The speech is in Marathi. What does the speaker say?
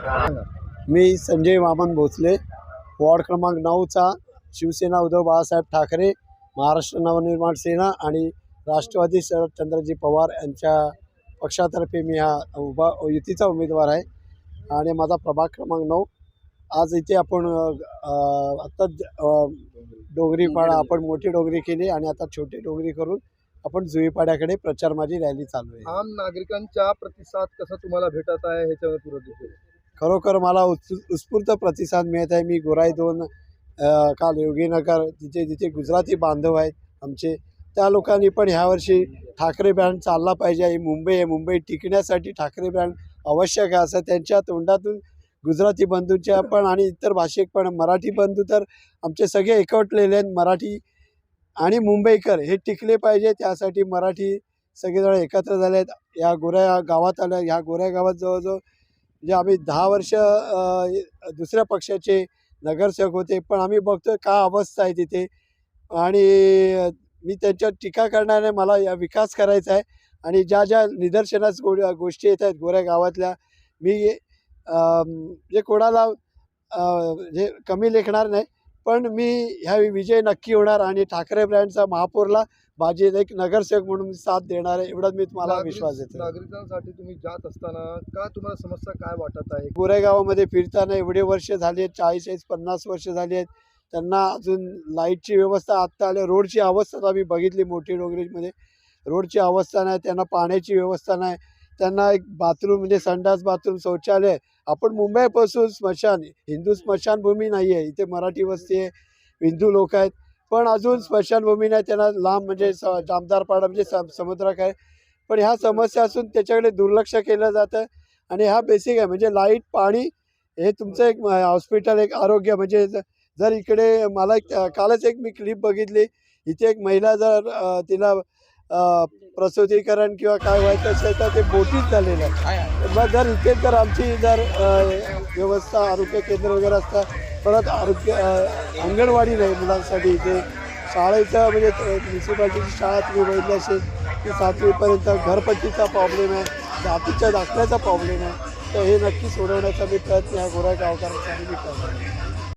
मी संजय वामन भोसले, वॉर्ड क्रमांक 9चा शिवसेना उद्धव बाळासाहेब ठाकरे, महाराष्ट्र नवनिर्माण सेना आणि राष्ट्रवादी शरदचंद्रजी पवार यांच्या पक्षातर्फे मी हा युतीचा उमेदवार आहे आणि माझा प्रभाग क्रमांक 9। आज इथे आपण आता डोंगरीपाडा आपण मोठी डोंगरी केली आणि आता छोटी डोंगरी करून आपण जुईपाड्याकडे प्रचार माझी रॅली चालू आहे। आम नागरिकांचा प्रतिसाद कसा तुम्हाला भेटत आहे ह्याच्यावर पुरवतो? खरोखर मला उत्स्फूर्त प्रतिसाद मिळत आहे। मी गोराई 2 काल योगीनगर जिथे गुजराती बांधव आहेत आमचे, त्या लोकांनी पण ह्यावर्षी ठाकरे ब्रँड चालला पाहिजे। ही मुंबई आहे, मुंबई टिकण्यासाठी ठाकरे ब्रँड आवश्यक आहे असं त्यांच्या तोंडातून गुजराती बंधूंच्या पण आणि इतर भाषिक पण मराठी बंधू तर आमचे सगळे एकवटलेले आहेत। मराठी आणि मुंबईकर हे टिकले पाहिजे, त्यासाठी मराठी सगळेजण एकत्र झाले आहेत। या गोऱ्या गावात आल्या, ह्या गोऱ्या गावात जवळजवळ म्हणजे आम्ही 10 वर्ष दुसऱ्या पक्षाचे नगरसेवक होते, पण आम्ही बघतो का अवस्था आहे तिथे आणि मी त्यांच्यावर टीका करणार नाही। मला या विकास करायचा आहे आणि ज्या निदर्शनास गोष्टी येत आहेत गोऱ्या गावातल्या, मी जे कोणाला जे कमी लेखणार नाही, पण मी ह्या विजय नक्की होणार आणि ठाकरे ब्रँडचा महापौरला माझी एक नगरसेवक म्हणून साथ देणार आहे, एवढाच मी तुम्हाला विश्वास देतो। नागरिकांसाठी तुम्ही जात असताना का तुम्हाला समस्या काय वाटत आहे? गोरेगावामध्ये फिरताना एवढे वर्ष झाले आहेत, 40-50 वर्ष झाली आहेत, त्यांना अजून लाईटची व्यवस्था आत्ता आल्या, रोडची अवस्था आम्ही बघितली मोठी डोंगरीमध्ये, रोडची अवस्था नाही, त्यांना पाण्याची व्यवस्था नाही, त्यांना एक बाथरूम म्हणजे संडास बाथरूम शौचालय। आपण मुंबईपासून स्मशान, हिंदू स्मशानभूमी नाही आहे, इथे मराठी वस्ती आहे, हिंदू लोक आहेत, पण अजून स्मशानभूमी नाही, त्यांना लांब म्हणजे जामदारपाडा म्हणजे समुद्राक आहे, पण ह्या समस्या असून त्याच्याकडे दुर्लक्ष केलं जातं आणि हा बेसिक आहे म्हणजे लाईट पाणी हे तुमचं एक हॉस्पिटल एक आरोग्य म्हणजे जर इकडे मला कालच एक मी क्लिप बघितली, इथे एक महिला जर तिला प्रसूतीकरण किंवा काय व्हायचं असेल तर ते बोटीत झालेलं आहे। मग जर इथे जर आमची जर व्यवस्था आरोग्य केंद्र वगैरे असतं, परत आरोग्य अंगणवाडी नाही मुलांसाठी, इथे शाळेचं म्हणजे म्युन्सिपाल्टीची शाळा तुम्ही बघितली असेल की 7वीपर्यंत, घरपट्टीचा प्रॉब्लेम आहे, जातीच्या दाखल्याचा प्रॉब्लेम आहे, तर हे नक्की सोडवण्याचा मी प्रयत्न ह्या गोऱ्या गावकऱ्यांसाठी मी करतो।